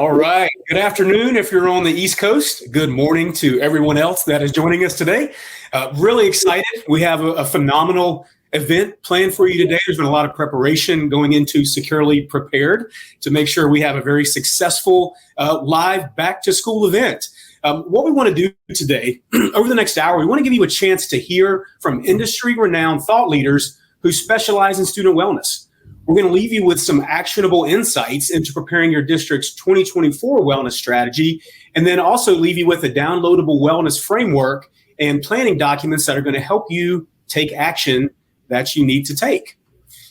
All right. Good afternoon if you're on the East Coast. Good morning to everyone else that is joining us today. Really excited. We have a phenomenal event planned for you today. There's been a lot of preparation going into Securely Prepared to make sure we have a very successful live back to school event. What we want to do today, over the next hour, we want to give you a chance to hear from industry-renowned thought leaders who specialize in student wellness. We're going to leave you with some actionable insights into preparing your district's 2024 wellness strategy, and then also leave you with a downloadable wellness framework and planning documents that are going to help you take action that you need to take.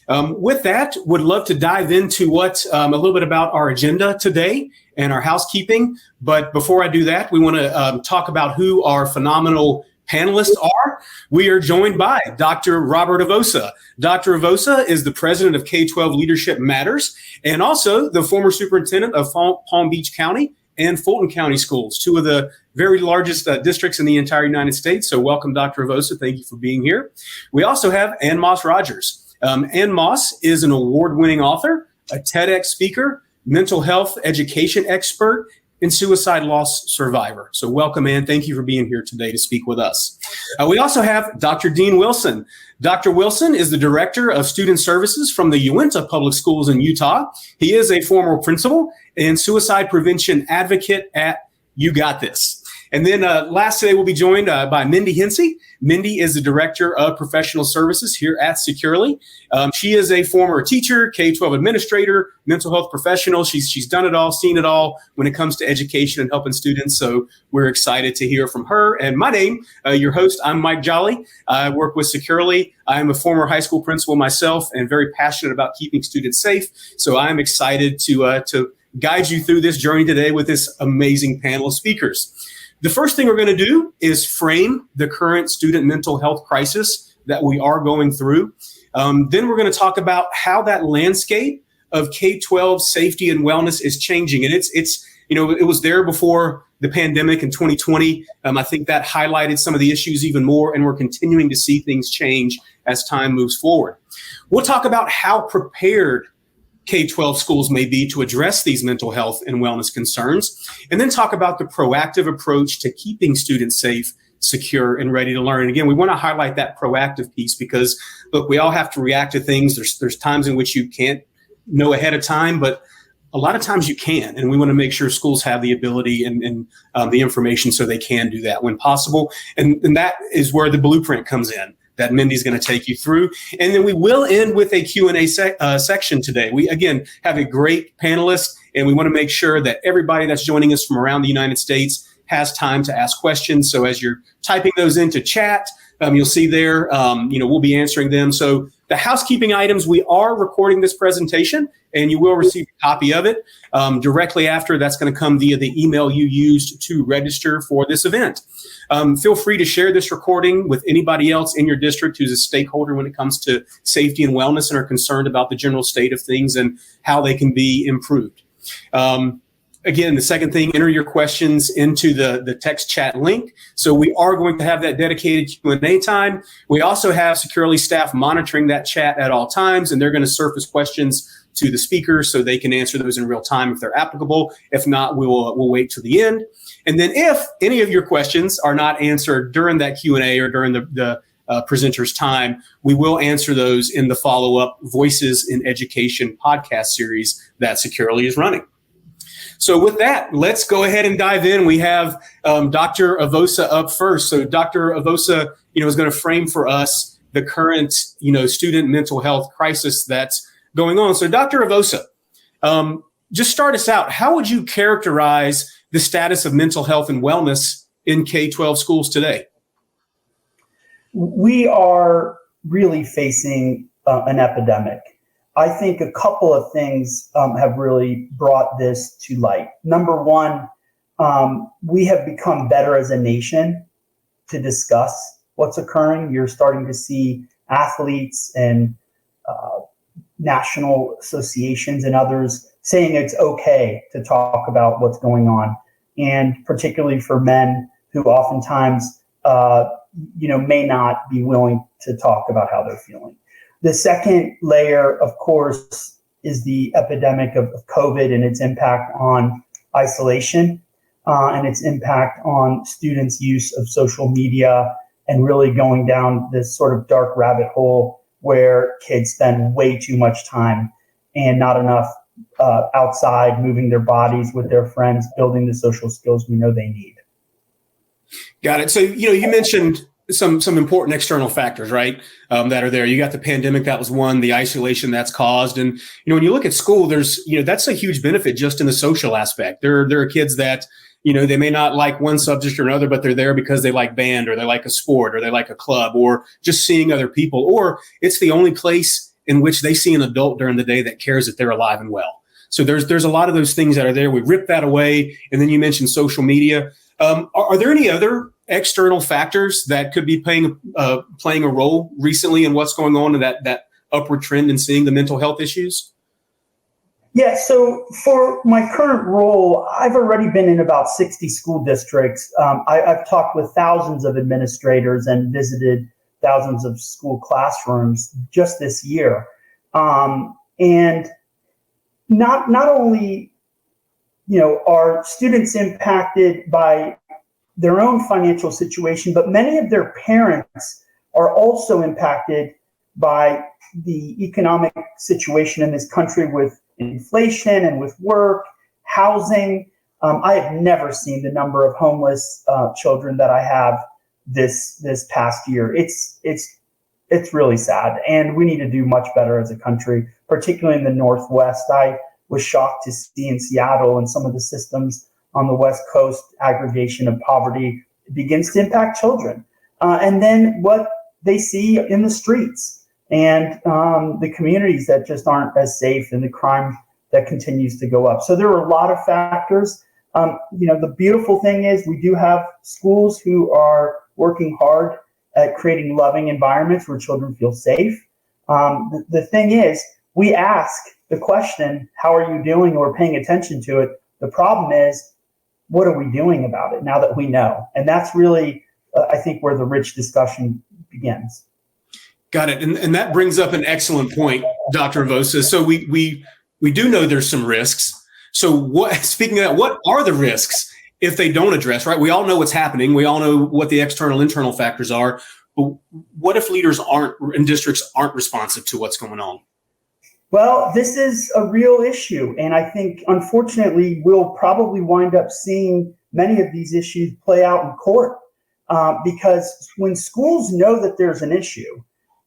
With that, would love to dive into a little bit about our agenda today and our housekeeping. But before I do that, we want to talk about who our phenomenal panelists are. We are joined by Dr. Robert Avosa. Dr. Avosa is the president of K-12 Leadership Matters and also the former superintendent of Palm Beach County and Fulton County Schools, two of the very largest districts in the entire United States. So welcome, Dr. Avosa. Thank you for being here. We also have Ann Moss Rogers. Ann Moss is an award-winning author, a TEDx speaker, mental health education expert, and suicide loss survivor. So welcome, Ann. Thank you for being here today to speak with us. We also have Dr. Dean Wilson. Dr. Wilson is the director of student services from the Uinta Public Schools in Utah. He is a former principal and suicide prevention advocate at You Got This. And then last today, we'll be joined by Mindy Hensey. Mindy is the Director of Professional Services here at Securely. She is a former teacher, K-12 administrator, mental health professional. She's done it all, seen it all when it comes to education and helping students. So we're excited to hear from her. And my name, your host, I'm Mike Jolly. I work with Securely. I'm a former high school principal myself and very passionate about keeping students safe. So I'm excited to guide you through this journey today with this amazing panel of speakers. The first thing we're going to do is frame the current student mental health crisis that we are going through. Then we're going to talk about how that landscape of K-12 safety and wellness is changing. And it's it was there before the pandemic in 2020. I think that highlighted some of the issues even more, and we're continuing to see things change as time moves forward. We'll talk about how prepared K-12 schools may be to address these mental health and wellness concerns, and then talk about the proactive approach to keeping students safe, secure, and ready to learn. And again, we want to highlight that proactive piece because, look, we all have to react to things. There's times in which you can't know ahead of time, but a lot of times you can, and we want to make sure schools have the ability and the information so they can do that when possible. And that is where the blueprint comes in that Mindy's going to take you through. And then we will end with a Q&A section today. We, again, have a great panelist, and we want to make sure that everybody that's joining us from around the United States has time to ask questions. So as you're typing those into chat, you'll see there, we'll be answering them. So the housekeeping items, we are recording this presentation, and you will receive a copy of it directly after. That's going to come via the email you used to register for this event. Feel free to share this recording with anybody else in your district who's a stakeholder when it comes to safety and wellness and are concerned about the general state of things and how they can be improved. Again, the second thing, enter your questions into the text chat link. So we are going to have that dedicated Q&A time. We also have Securely staff monitoring that chat at all times, and they're going to surface questions to the speakers so they can answer those in real time if they're applicable. If not, we'll wait to the end. And then if any of your questions are not answered during that Q&A or during the presenter's time, we will answer those in the follow-up Voices in Education podcast series that Securely is running. So with that, let's go ahead and dive in. We have Dr. Avosa up first. So Dr. Avosa, is going to frame for us the current, student mental health crisis that's going on. So Dr. Avosa, just start us out. How would you characterize the status of mental health and wellness in K-12 schools today? We are really facing an epidemic. I think a couple of things have really brought this to light. Number one, we have become better as a nation to discuss what's occurring. You're starting to see athletes and national associations and others saying it's okay to talk about what's going on. And particularly for men who oftentimes, may not be willing to talk about how they're feeling. The second layer, of course, is the epidemic of COVID and its impact on isolation and its impact on students' use of social media, and really going down this sort of dark rabbit hole where kids spend way too much time and not enough outside, moving their bodies with their friends, building the social skills we know they need. Got it. So, you mentioned some important external factors, right, that are there. You got the pandemic, that was one, the isolation that's caused. And, when you look at school, there's, that's a huge benefit just in the social aspect. There are kids that, they may not like one subject or another, but they're there because they like band, or they like a sport, or they like a club, or just seeing other people, or it's the only place in which they see an adult during the day that cares that they're alive and well. So there's a lot of those things that are there. We rip that away. And then you mentioned social media. Are there any other external factors that could be playing a role recently in what's going on in that upward trend in seeing the mental health issues? Yeah, so for my current role, I've already been in about 60 school districts. I've talked with thousands of administrators and visited thousands of school classrooms just this year. And not only, are students impacted by their own financial situation, but many of their parents are also impacted by the economic situation in this country with inflation and with work, housing. I have never seen the number of homeless children that I have this past year. It's really sad, and we need to do much better as a country, particularly in the Northwest. I was shocked to see in Seattle and some of the systems on the West Coast, aggregation of poverty begins to impact children. And then what they see in the streets and the communities that just aren't as safe, and the crime that continues to go up. So there are a lot of factors. The beautiful thing is we do have schools who are working hard at creating loving environments where children feel safe. The thing is, we ask the question, how are you doing? And we're paying attention to it. The problem is, what are we doing about it now that we know? And that's really, I think, where the rich discussion begins. Got it. And that brings up an excellent point, Dr. Avosa. So we do know there's some risks. So speaking of that, what are the risks if they don't address, right? We all know what's happening. We all know what the external, internal factors are. But what if leaders and districts aren't responsive to what's going on? Well, this is a real issue. And I think, unfortunately, we'll probably wind up seeing many of these issues play out in court because when schools know that there's an issue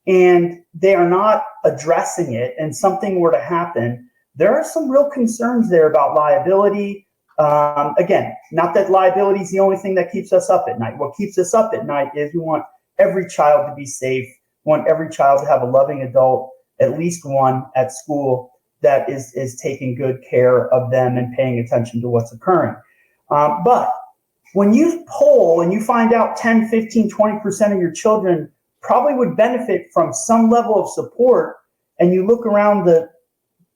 and they are not addressing it and something were to happen, there are some real concerns there about liability. Again, not that liability is the only thing that keeps us up at night. What keeps us up at night is we want every child to be safe, we want every child to have a loving adult, at least one at school that is taking good care of them and paying attention to what's occurring. But when you poll and you find out 10, 15, 20% of your children probably would benefit from some level of support, and you look around the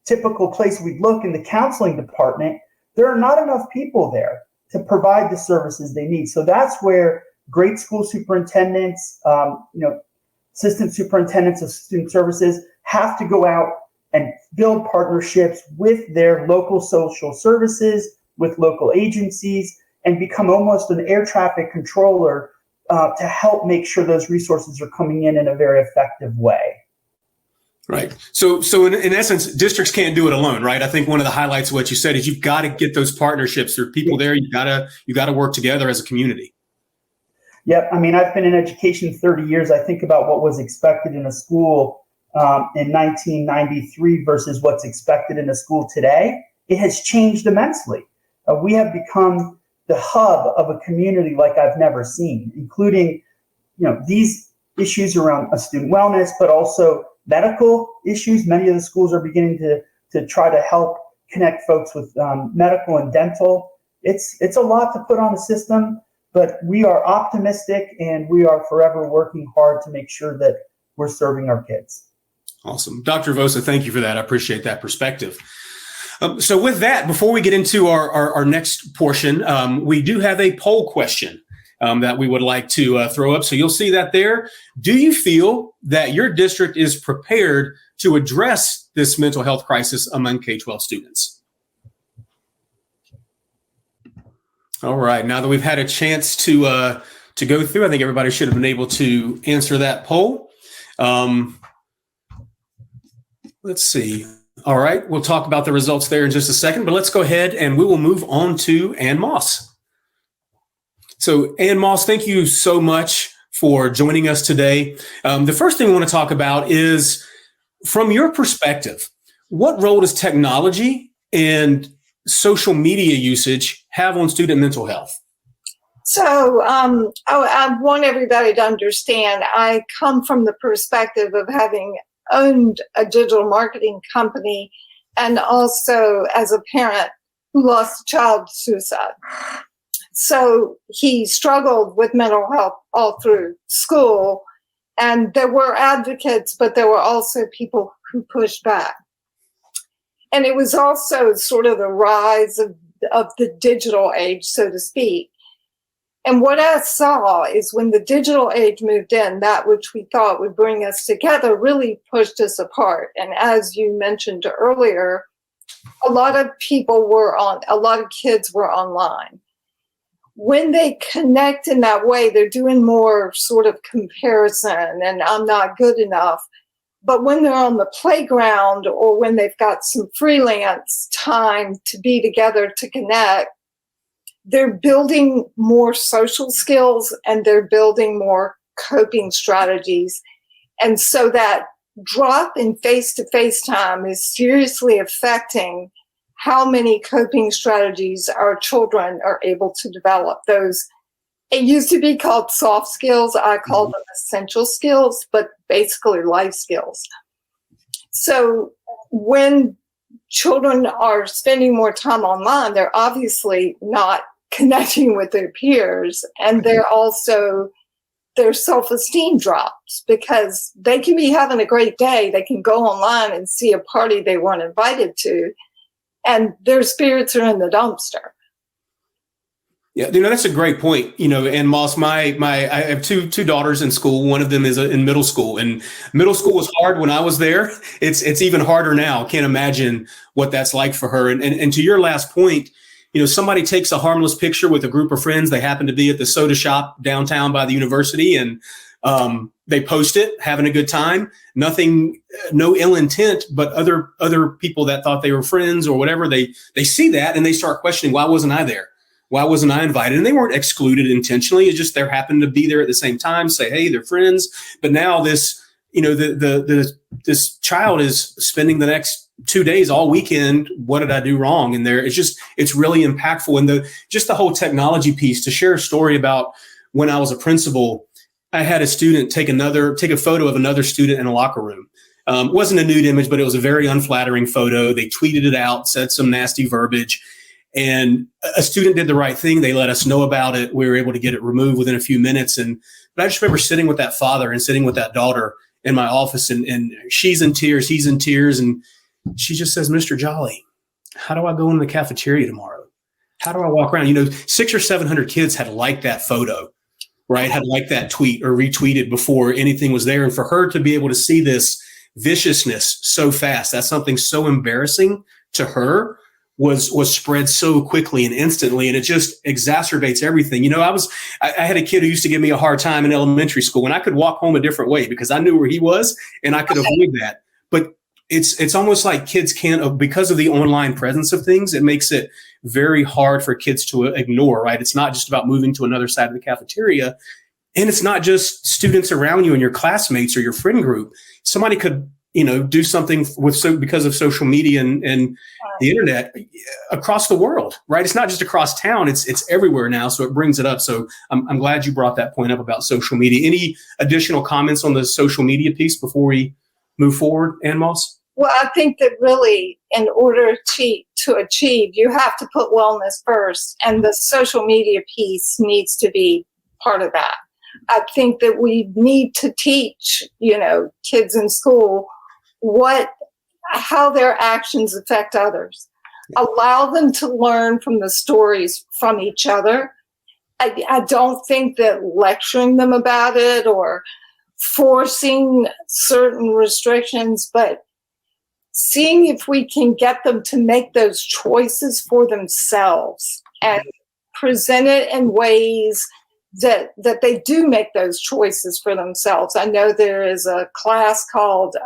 typical place we'd look in the counseling department, there are not enough people there to provide the services they need. So that's where great school superintendents, assistant superintendents of student services have to go out and build partnerships with their local social services, with local agencies, and become almost an air traffic controller to help make sure those resources are coming in a very effective way. Right. So in essence, districts can't do it alone, right? I think one of the highlights of what you said is you've got to get those partnerships. There are people there. You got to work together as a community. Yep. I mean, I've been in education 30 years. I think about what was expected in a school in 1993 versus what's expected in a school today. It has changed immensely. We have become the hub of a community like I've never seen, including, these issues around student wellness, but also medical issues. Many of the schools are beginning to try to help connect folks with medical and dental. It's a lot to put on the system, but we are optimistic and we are forever working hard to make sure that we're serving our kids. Awesome. Dr. Avosa, thank you for that. I appreciate that perspective. So with that, before we get into our next portion, we do have a poll question that we would like to throw up. So you'll see that there. Do you feel that your district is prepared to address this mental health crisis among K-12 students? All right. Now that we've had a chance to go through, I think everybody should have been able to answer that poll. Let's see. All right. We'll talk about the results there in just a second, but let's go ahead and we will move on to Ann Moss. So Ann Moss, thank you so much for joining us today. The first thing we want to talk about is, from your perspective, what role does technology and social media usage have on student mental health? So I want everybody to understand, I come from the perspective of having owned a digital marketing company and also as a parent who lost a child to suicide. So he struggled with mental health all through school, and there were advocates, but there were also people who pushed back. And it was also sort of the rise of the digital age, so to speak. And what I saw is when the digital age moved in, that which we thought would bring us together really pushed us apart. And as you mentioned earlier, a lot of kids were online. When they connect in that way, they're doing more sort of comparison and I'm not good enough. But when they're on the playground or when they've got some freelance time to be together to connect, they're building more social skills and they're building more coping strategies. And so that drop in face-to-face time is seriously affecting how many coping strategies our children are able to develop. Those, it used to be called soft skills. I call them essential skills, but basically life skills. So when children are spending more time online, they're obviously not connecting with their peers, and they're also, their self-esteem drops because they can be having a great day. They can go online and see a party they weren't invited to, and their spirits are in the dumpster. Yeah, that's a great point. And Moss, I have two daughters in school. One of them is in middle school, and middle school was hard when I was there. It's even harder now. Can't imagine what that's like for her. And to your last point, somebody takes a harmless picture with a group of friends. They happen to be at the soda shop downtown by the university, and they post it, having a good time. Nothing, no ill intent, but other people that thought they were friends or whatever, they see that and they start questioning, why wasn't I there? Why wasn't I invited? And they weren't excluded intentionally. It's just they happened to be there at the same time, say, hey, they're friends. But now this, this child is spending the next 2 days, all weekend. What did I do wrong? And it's really impactful. And the whole technology piece, to share a story about when I was a principal, I had a student take a photo of another student in a locker room. It wasn't a nude image, but it was a very unflattering photo. They tweeted it out, said some nasty verbiage. And a student did the right thing. They let us know about it. We were able to get it removed within a few minutes. But I just remember sitting with that father and sitting with that daughter in my office, and she's in tears, he's in tears. And she just says, Mr. Jolly, how do I go into the cafeteria tomorrow? How do I walk around? 600 or 700 kids had liked that photo, right? Had liked that tweet or retweeted before anything was there. And for her to be able to see this viciousness so fast, that's something so embarrassing to her, was spread so quickly and instantly, and it just exacerbates everything. I had a kid who used to give me a hard time in elementary school, and I could walk home a different way because I knew where he was and I could avoid that. But it's almost like kids can't, because of the online presence of things, it makes it very hard for kids to ignore, right? It's not just about moving to another side of the cafeteria, and it's not just students around you and your classmates or your friend group. Somebody could do something because of social media and the internet across the world, right? It's not just across town; it's everywhere now. So it brings it up. So I'm glad you brought that point up about social media. Any additional comments on the social media piece before we move forward, Ann Moss? Well, I think that really, in order to achieve, you have to put wellness first, and the social media piece needs to be part of that. I think that we need to teach, kids in school how their actions affect others. Allow them to learn from the stories from each other. I don't think that lecturing them about it or forcing certain restrictions, but seeing if we can get them to make those choices for themselves and present it in ways that they do make those choices for themselves. I know there is a class called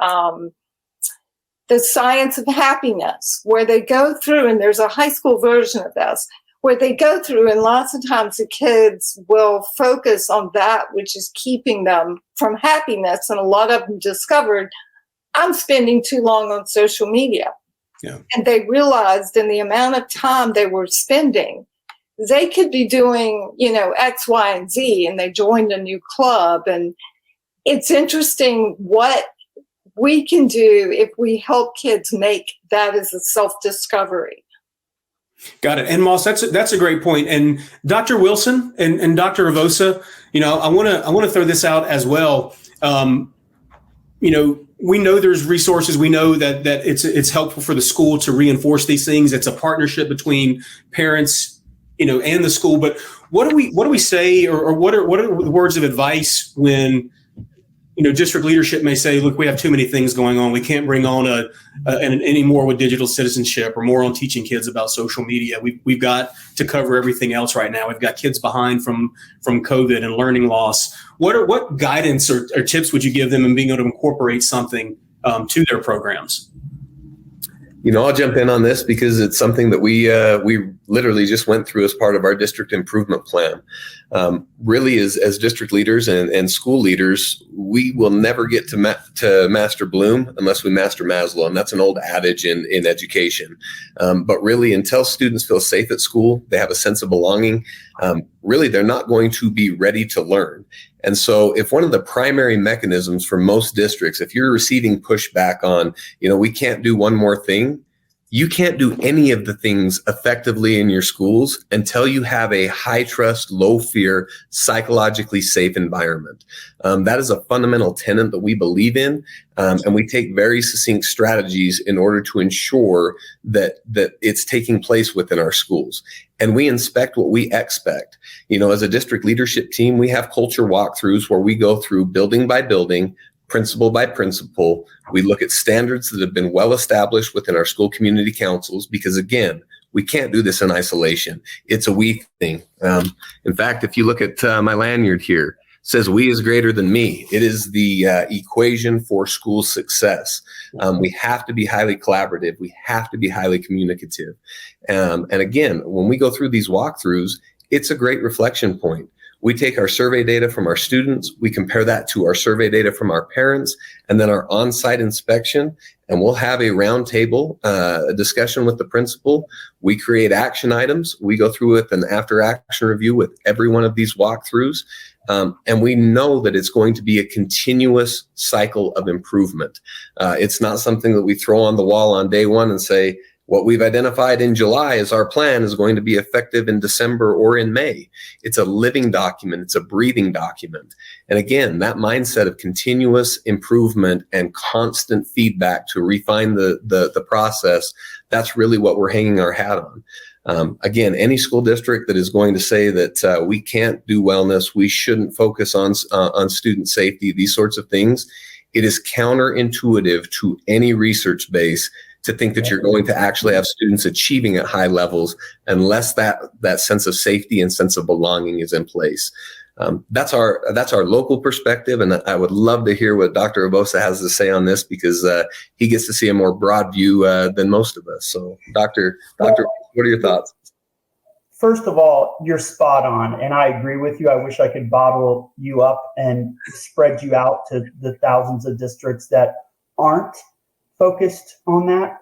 The Science of Happiness, where they go through, and there's a high school version of this, where they go through, and lots of times the kids will focus on that which is keeping them from happiness. And a lot of them discovered, I'm spending too long on social media. Yeah. And they realized in the amount of time they were spending, they could be doing, X, Y, and Z, and they joined a new club. And it's interesting what we can do if we help kids make that as a self-discovery. Got it. And Moss, that's a great point. And Dr. Wilson and Dr. Avosa, I want to throw this out as well. We know there's resources. We know that it's helpful for the school to reinforce these things. It's a partnership between parents, and the school. But what do we say, or what are the words of advice when district leadership may say, look, we have too many things going on. We can't bring on any more with digital citizenship or more on teaching kids about social media. We've got to cover everything else right now. We've got kids behind from COVID and learning loss. What guidance or tips would you give them in being able to incorporate something to their programs? I'll jump in on this because it's something that we literally just went through as part of our district improvement plan. Really, as district leaders and school leaders, we will never get to master Bloom unless we master Maslow, and that's an old adage in education. But really, until students feel safe at school, they have a sense of belonging, really, they're not going to be ready to learn. And so if one of the primary mechanisms for most districts, if you're receiving pushback on, we can't do one more thing, you can't do any of the things effectively in your schools until you have a high trust, low fear, psychologically safe environment. That is a fundamental tenet that we believe in. And we take very succinct strategies in order to ensure that it's taking place within our schools. And we inspect what we expect. As a district leadership team, we have culture walkthroughs where we go through building by building, principal by principal. We look at standards that have been well established within our school community councils, because again, we can't do this in isolation. It's a we thing. In fact, if you look at my lanyard here, it says we is greater than me. It is the equation for school success. We have to be highly collaborative. We have to be highly communicative. And again, when we go through these walkthroughs, it's a great reflection point. We take our survey data from our students, we compare that to our survey data from our parents, and then our on-site inspection, and we'll have a roundtable discussion with the principal. We create action items. We go through with an after-action review with every one of these walkthroughs, and we know that it's going to be a continuous cycle of improvement. It's not something that we throw on the wall on day one and say, what we've identified in July as our plan is going to be effective in December or in May. It's a living document. It's a breathing document. And again, that mindset of continuous improvement and constant feedback to refine the process, that's really what we're hanging our hat on. Again, any school district that is going to say that we can't do wellness, we shouldn't focus on student safety, these sorts of things, it is counterintuitive to any research base to think that you're going to actually have students achieving at high levels unless that sense of safety and sense of belonging is in place. That's our local perspective, and I would love to hear what Dr. Avosa has to say on this, because he gets to see a more broad view than most of us. So, Doctor, what are your thoughts? First of all, you're spot on, and I agree with you. I wish I could bottle you up and spread you out to the thousands of districts that aren't focused on that.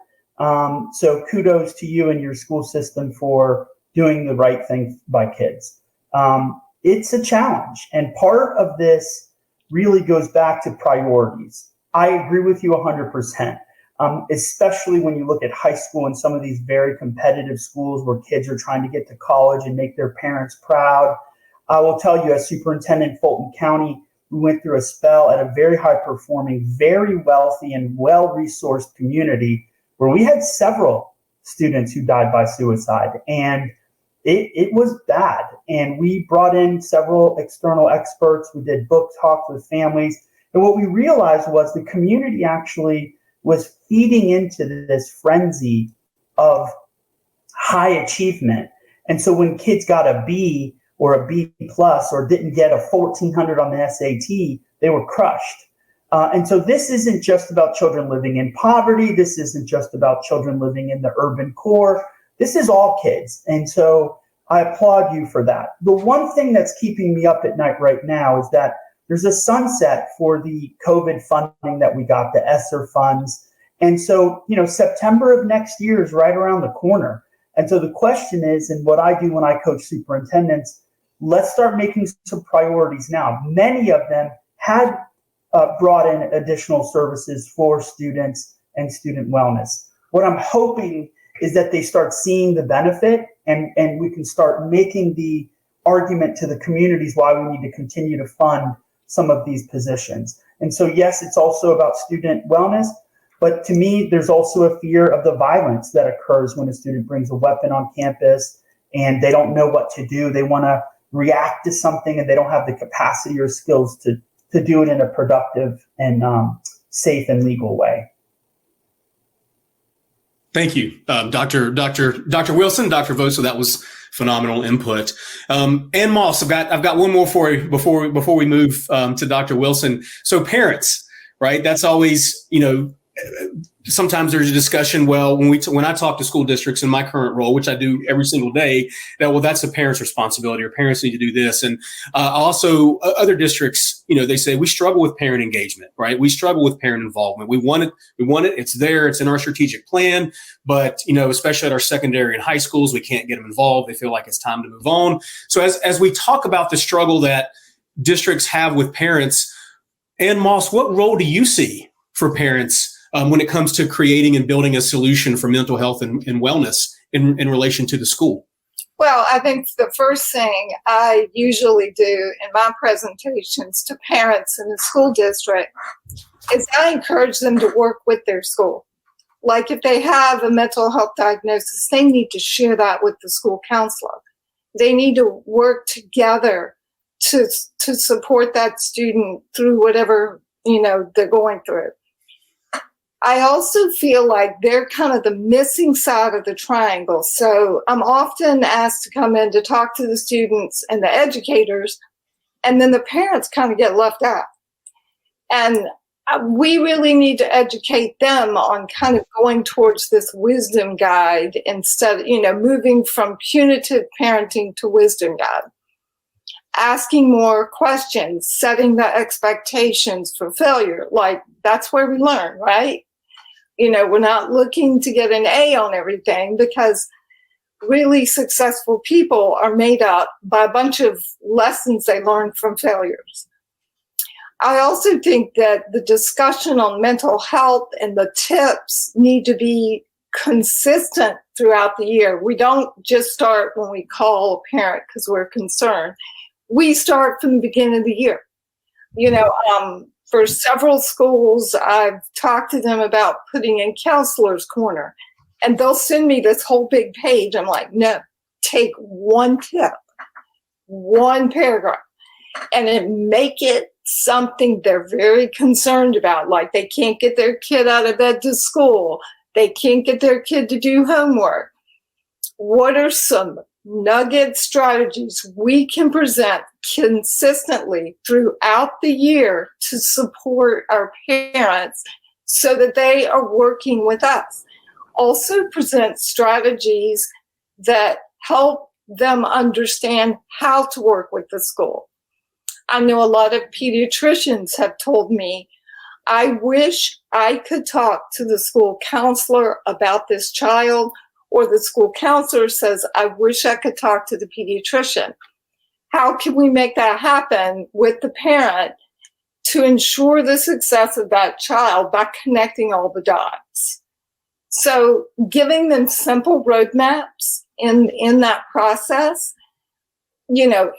So kudos to you and your school system for doing the right thing by kids. It's a challenge. And part of this really goes back to priorities. I agree with you 100%, especially when you look at high school and some of these very competitive schools where kids are trying to get to college and make their parents proud. I will tell you, as superintendent in Fulton County, we went through a spell at a very high-performing, very wealthy, and well-resourced community where we had several students who died by suicide. And it was bad. And we brought in several external experts. We did book talks with families. And what we realized was the community actually was feeding into this frenzy of high achievement. And so when kids got a B or a B plus or didn't get a 1400 on the SAT, they were crushed. And so this isn't just about children living in poverty. This isn't just about children living in the urban core. This is all kids. And so I applaud you for that. The one thing that's keeping me up at night right now is that there's a sunset for the COVID funding that we got, the ESSER funds. And so, September of next year is right around the corner. And so the question is, and what I do when I coach superintendents, let's start making some priorities now. Many of them had brought in additional services for students and student wellness. What I'm hoping is that they start seeing the benefit and we can start making the argument to the communities why we need to continue to fund some of these positions. And so, yes, it's also about student wellness, but to me, there's also a fear of the violence that occurs when a student brings a weapon on campus and they don't know what to do. They want to react to something and they don't have the capacity or skills to do it in a productive and safe and legal way. Thank you, Dr. Wilson, Dr. Vosa. That was phenomenal input. Ann Moss, I've got one more for you before we move to Dr. Wilson. So parents, right? That's always, sometimes there's a discussion. Well, when I talk to school districts in my current role, which I do every single day, that's the parent's responsibility, or parents need to do this. And also other districts, they say we struggle with parent engagement, right? We struggle with parent involvement. We want it. It's there. It's in our strategic plan. But, especially at our secondary and high schools, we can't get them involved. They feel like it's time to move on. So as we talk about the struggle that districts have with parents, Ann Moss, what role do you see for parents when it comes to creating and building a solution for mental health and wellness in relation to the school? Well, I think the first thing I usually do in my presentations to parents in the school district is I encourage them to work with their school. Like if they have a mental health diagnosis, they need to share that with the school counselor. They need to work together to support that student through whatever, they're going through. I also feel like they're kind of the missing side of the triangle. So I'm often asked to come in to talk to the students and the educators, and then the parents kind of get left out. And we really need to educate them on kind of going towards this wisdom guide instead, moving from punitive parenting to wisdom guide. Asking more questions, setting the expectations for failure. Like that's where we learn, right? We're not looking to get an A on everything because really successful people are made up by a bunch of lessons they learned from failures. I also think that the discussion on mental health and the tips need to be consistent throughout the year. We don't just start when we call a parent because we're concerned. We start from the beginning of the year. For several schools, I've talked to them about putting in counselor's corner, and they'll send me this whole big page. I'm like, no, take one tip, one paragraph, and then make it something they're very concerned about. Like they can't get their kid out of bed to school. They can't get their kid to do homework. What are some nugget strategies we can present consistently throughout the year to support our parents so that they are working with us? Also present strategies that help them understand how to work with the school. I know a lot of pediatricians have told me, I wish I could talk to the school counselor about this child, or the school counselor says, I wish I could talk to the pediatrician. How can we make that happen with the parent to ensure the success of that child by connecting all the dots? So giving them simple roadmaps in that process.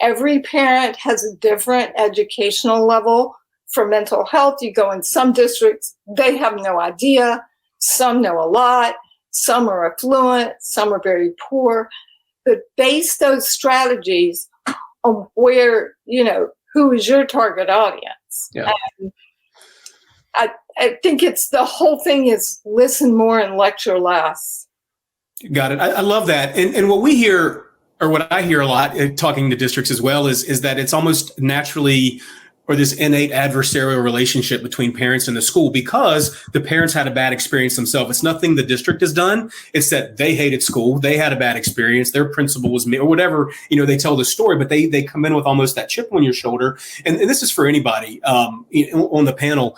Every parent has a different educational level for mental health. You go in some districts, they have no idea. Some know a lot. Some are affluent, some are very poor, but base those strategies on where, who is your target audience. Yeah. And I think the whole thing is listen more and lecture less. Got it. I love that. And what we hear or what I hear a lot talking to districts as well is that it's almost naturally, or this innate adversarial relationship between parents and the school because the parents had a bad experience themselves. It's nothing the district has done. It's that they hated school. They had a bad experience. Their principal was me or whatever, they tell the story, but they come in with almost that chip on your shoulder. And this is for anybody on the panel.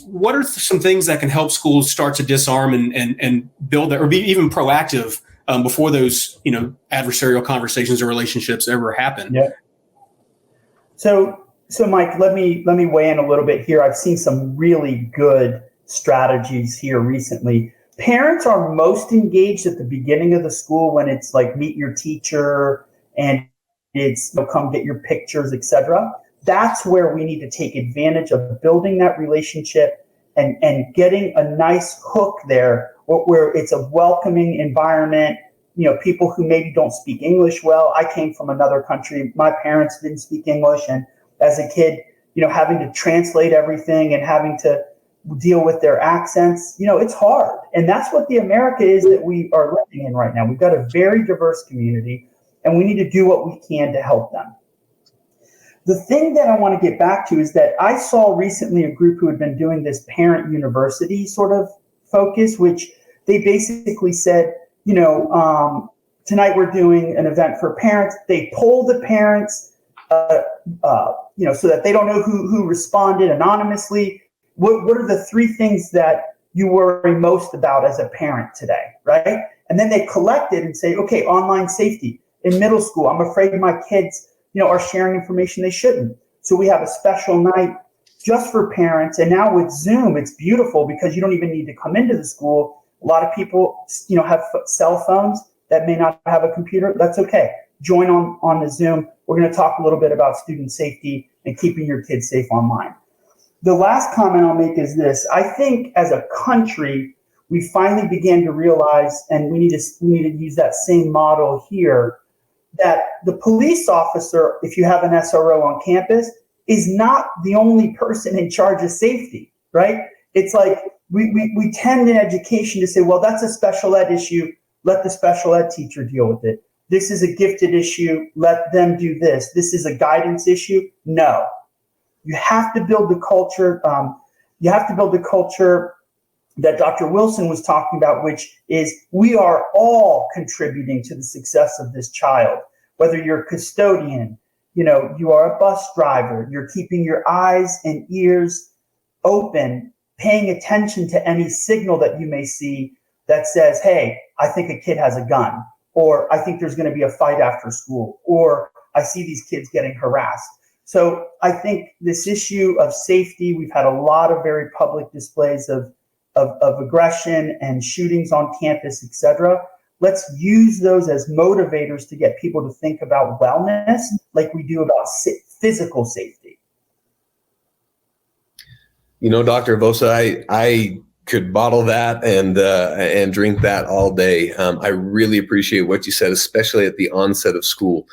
What are some things that can help schools start to disarm and build that, or be even proactive before those, adversarial conversations or relationships ever happen? Yeah. So Mike, let me weigh in a little bit here. I've seen some really good strategies here recently. Parents are most engaged at the beginning of the school when it's like meet your teacher and it's come get your pictures, etc. That's where we need to take advantage of building that relationship and getting a nice hook there where it's a welcoming environment. People who maybe don't speak English well. I came from another country. My parents didn't speak English, and as a kid, having to translate everything and having to deal with their accents, it's hard. And that's what the America is that we are living in right now. We've got a very diverse community, and we need to do what we can to help them. The thing that I want to get back to is that I saw recently a group who had been doing this parent university sort of focus, which they basically said, tonight we're doing an event for parents. They poll the parents, so that they don't know who responded anonymously. What are the 3 things that you worry most about as a parent today, right? And then they collect it and say, okay, online safety. In middle school, I'm afraid my kids, are sharing information they shouldn't. So we have a special night just for parents. And now with Zoom, it's beautiful because you don't even need to come into the school. A lot of people, have cell phones that may not have a computer. That's okay. Join on the Zoom. We're going to talk a little bit about student safety and keeping your kids safe online. The last comment I'll make is this. I think as a country, we finally began to realize, and we need to use that same model here, that the police officer, if you have an SRO on campus, is not the only person in charge of safety, right? It's like we tend in education to say, well, that's a special ed issue. Let the special ed teacher deal with it. This is a gifted issue. Let them do this. This is a guidance issue. No, you have to build the culture. You have to build the culture that Dr. Wilson was talking about, which is we are all contributing to the success of this child. Whether you're a custodian, you are a bus driver, you're keeping your eyes and ears open, paying attention to any signal that you may see that says, hey, I think a kid has a gun, or I think there's going to be a fight after school, or I see these kids getting harassed. So I think this issue of safety, we've had a lot of very public displays of aggression and shootings on campus, etc. Let's use those as motivators to get people to think about wellness like we do about physical safety. Dr. Vosa, I could bottle that and drink that all day. I really appreciate what you said, especially at the onset of school.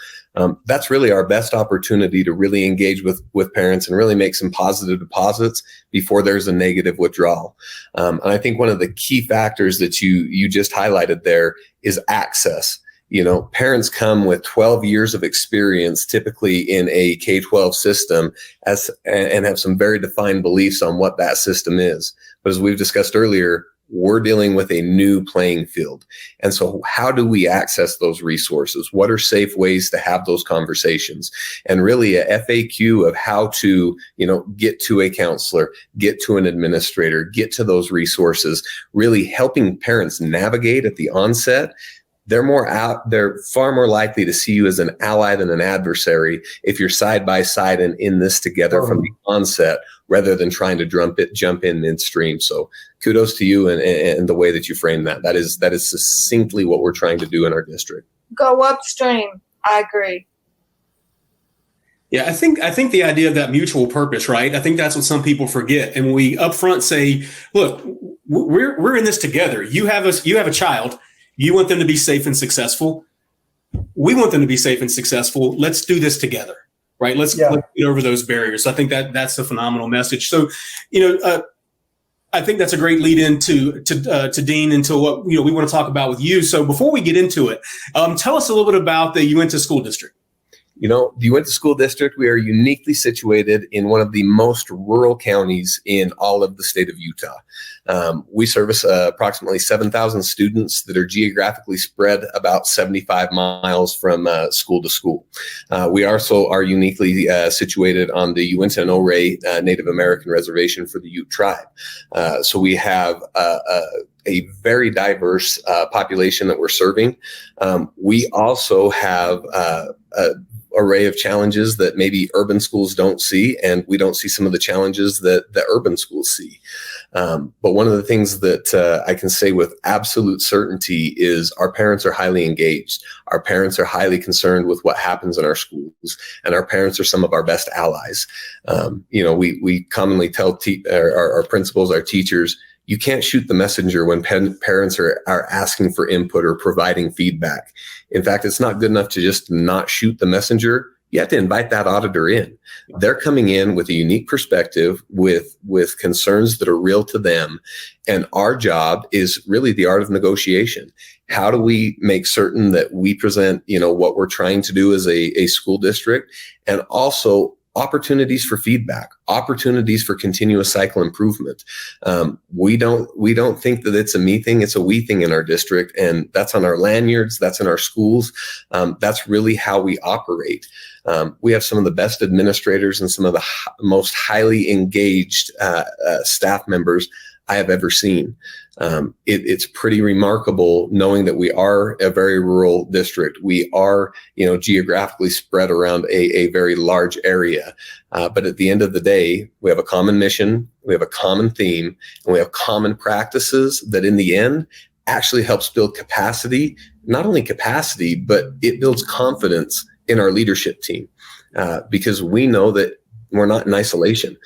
That's really our best opportunity to really engage with parents and really make some positive deposits before there's a negative withdrawal. And I think one of the key factors that you just highlighted there is access. Parents come with 12 years of experience, typically in a K-12 system, and have some very defined beliefs on what that system is. But as we've discussed earlier, we're dealing with a new playing field. And so how do we access those resources? What are safe ways to have those conversations? And really a FAQ of how to, get to a counselor, get to an administrator, get to those resources, really helping parents navigate at the onset. They're far more likely to see you as an ally than an adversary if you're side by side and in this together from the onset, rather than trying to jump in midstream. So kudos to you and the way that you frame that. That is succinctly what we're trying to do in our district. Go upstream. I agree. Yeah, I think the idea of that mutual purpose, right? I think that's what some people forget. And when we upfront say, look, we're in this together. You have a child. You want them to be safe and successful. We want them to be safe and successful. Let's do this together, right? Let's get over those barriers. So I think that's a phenomenal message. So, I think that's a great lead in to Dean, into what we want to talk about with you. So before we get into it, tell us a little bit about the Uinta School District. The Uinta School District, we are uniquely situated in one of the most rural counties in all of the state of Utah. We service approximately 7,000 students that are geographically spread about 75 miles from school to school. We also are uniquely situated on the Uinta and Ouray Native American Reservation for the Ute tribe. So we have a very diverse population that we're serving. We also have array of challenges that maybe urban schools don't see, and we don't see some of the challenges that the urban schools see. But one of the things that I can say with absolute certainty is our parents are highly engaged. Our parents are highly concerned with what happens in our schools, and our parents are some of our best allies. We commonly tell our principals, our teachers, you can't shoot the messenger when parents are asking for input or providing feedback. In fact, it's not good enough to just not shoot the messenger. You have to invite that auditor in. They're coming in with a unique perspective, with concerns that are real to them. And our job is really the art of negotiation. How do we make certain that we present, what we're trying to do as a school district, and also opportunities for feedback, opportunities for continuous cycle improvement. We don't think that it's a me thing, it's a we thing in our district, and that's on our lanyards, that's in our schools. That's really how we operate. We have some of the best administrators and some of the most highly engaged staff members I have ever seen. It's pretty remarkable knowing that we are a very rural district. We are, geographically spread around a very large area. But at the end of the day, we have a common mission, we have a common theme, and we have common practices that in the end actually helps build capacity, not only capacity, but it builds confidence in our leadership team. Because we know that we're not in isolation.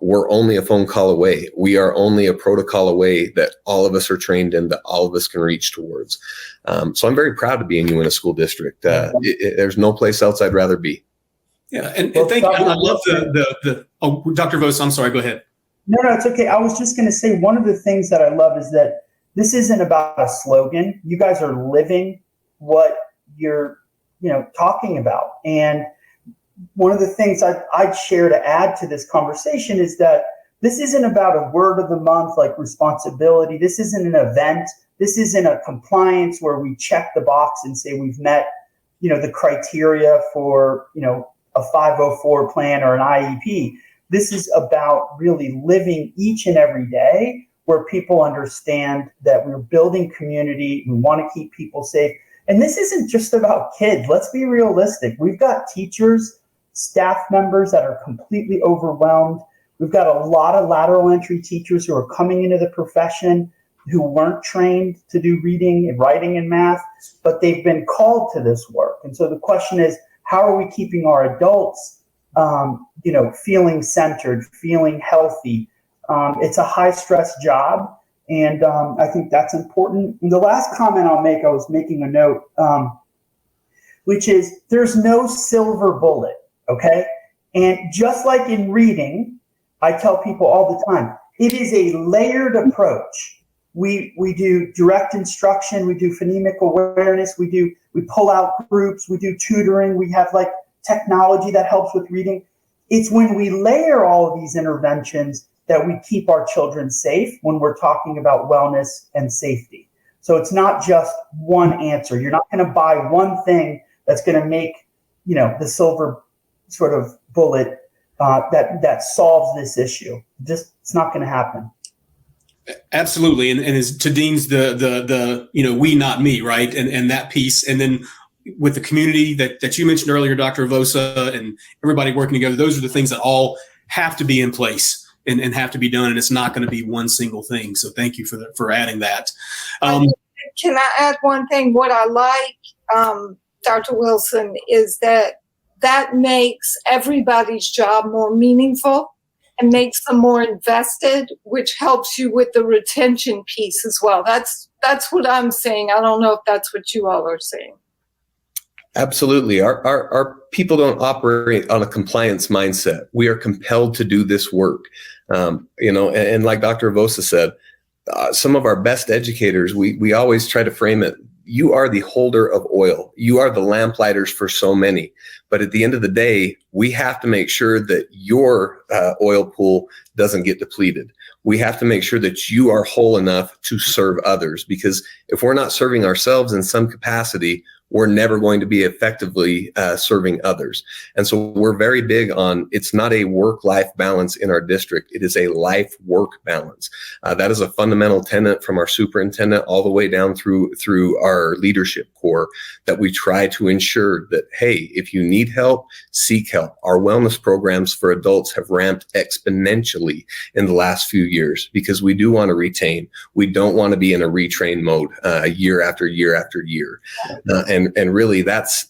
We're only a phone call away. We are only a protocol away that all of us are trained in, that all of us can reach towards. So I'm very proud to be in Uinta School District. There's no place else I'd rather be. Yeah, and thank you. I love Dr. Vos, I'm sorry, go ahead. No, it's okay. I was just going to say, one of the things that I love is that this isn't about a slogan. You guys are living what you're, talking about. And one of the things I'd share to add to this conversation is that this isn't about a word of the month like responsibility. This isn't an event. This isn't a compliance where we check the box and say we've met, the criteria for, a 504 plan or an IEP. This is about really living each and every day where people understand that we're building community. We want to keep people safe. And this isn't just about kids. Let's be realistic. We've got teachers, staff members that are completely overwhelmed. We've got a lot of lateral entry teachers who are coming into the profession who weren't trained to do reading and writing and math, but they've been called to this work. And so the question is, how are we keeping our adults, feeling centered, feeling healthy? It's a high stress job. And I think that's important. And the last comment I'll make, I was making a note, which is there's no silver bullet. Okay. And just like in reading, I tell people all the time, it is a layered approach. We do direct instruction. We do phonemic awareness. We pull out groups. We do tutoring. We have technology that helps with reading. It's when we layer all of these interventions that we keep our children safe when we're talking about wellness and safety. So it's not just one answer. You're not going to buy one thing that's going to make, the silver sort of bullet that solves this issue. It's not going to happen. Absolutely. And as to Dean's the we, not me, right? And that piece. And then with the community that you mentioned earlier, Dr. Vosa, and everybody working together, those are the things that all have to be in place and have to be done. And it's not going to be one single thing. So thank you for adding that. Can I add one thing? What I like, Dr. Wilson, is that makes everybody's job more meaningful and makes them more invested, which helps you with the retention piece as well. That's what I'm saying. I don't know if that's what you all are saying. Absolutely. Our people don't operate on a compliance mindset. We are compelled to do this work. And like Dr. Avosa said, some of our best educators, we always try to frame it. You are the holder of oil. You are the lamplighters for so many. But at the end of the day, we have to make sure that your oil pool doesn't get depleted. We have to make sure that you are whole enough to serve others, because if we're not serving ourselves in some capacity, we're never going to be effectively serving others. And so we're very big on, it's not a work-life balance in our district. It is a life-work balance. That is a fundamental tenet from our superintendent all the way down through our leadership core, that we try to ensure that, hey, if you need help, seek help. Our wellness programs for adults have ramped exponentially in the last few years, because we do want to retain. We don't want to be in a retrain mode year after year after year. And really, that's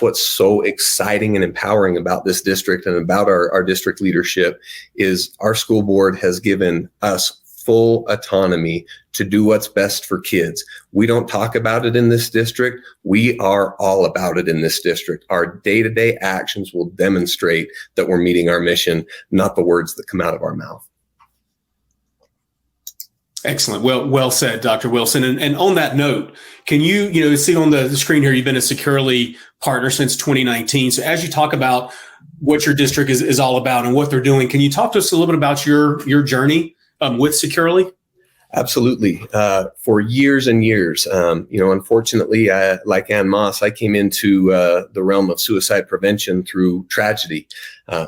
what's so exciting and empowering about this district and about our district leadership, is our school board has given us full autonomy to do what's best for kids. We don't talk about it in this district. We are all about it in this district. Our day-to-day actions will demonstrate that we're meeting our mission, not the words that come out of our mouth. Excellent. Well said, Dr. Wilson. And on that note, can you see on the screen here, you've been a Securely partner since 2019. So as you talk about what your district is all about and what they're doing, can you talk to us a little bit about your journey with Securely? Absolutely. For years and years, unfortunately, like Ann Moss, I came into the realm of suicide prevention through tragedy.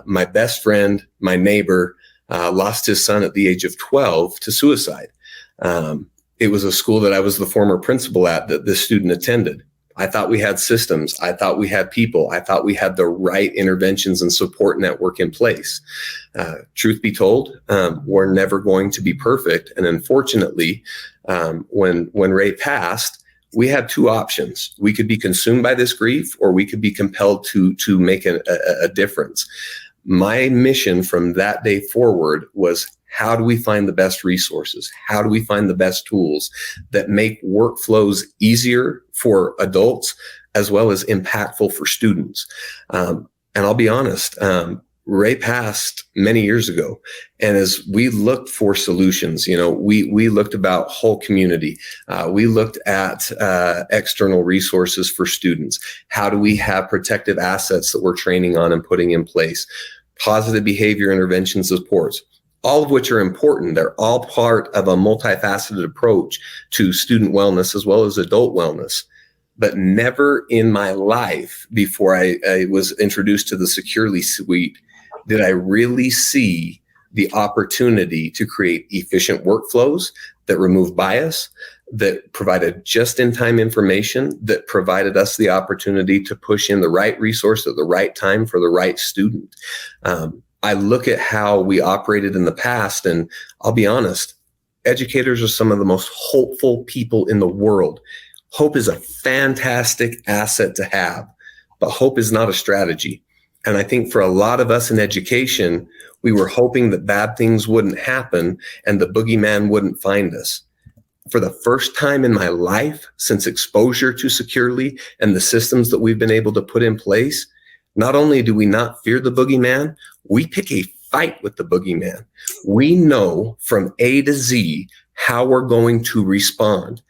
My best friend, my neighbor, lost his son at the age of 12 to suicide. It was a school that I was the former principal at that this student attended. I thought we had systems. I thought we had people. I thought we had the right interventions and support network in place. Truth be told, we're never going to be perfect. And unfortunately, when Ray passed, we had two options. We could be consumed by this grief, or we could be compelled to make a difference. My mission from that day forward was, how do we find the best resources? How do we find the best tools that make workflows easier for adults as well as impactful for students? And I'll be honest, Ray passed many years ago. And as we looked for solutions, we looked about whole community. We looked at external resources for students. How do we have protective assets that we're training on and putting in place? Positive behavior intervention supports, all of which are important. They're all part of a multifaceted approach to student wellness as well as adult wellness. But never in my life before I was introduced to the Securely suite did I really see the opportunity to create efficient workflows that remove bias, that provided just-in-time information, that provided us the opportunity to push in the right resource at the right time for the right student. I look at how we operated in the past, and I'll be honest, educators are some of the most hopeful people in the world. Hope is a fantastic asset to have, but hope is not a strategy. And I think for a lot of us in education, we were hoping that bad things wouldn't happen and the boogeyman wouldn't find us. For the first time in my life, since exposure to Securely and the systems that we've been able to put in place, not only do we not fear the boogeyman, we pick a fight with the boogeyman. We know from A to Z how we're going to respond.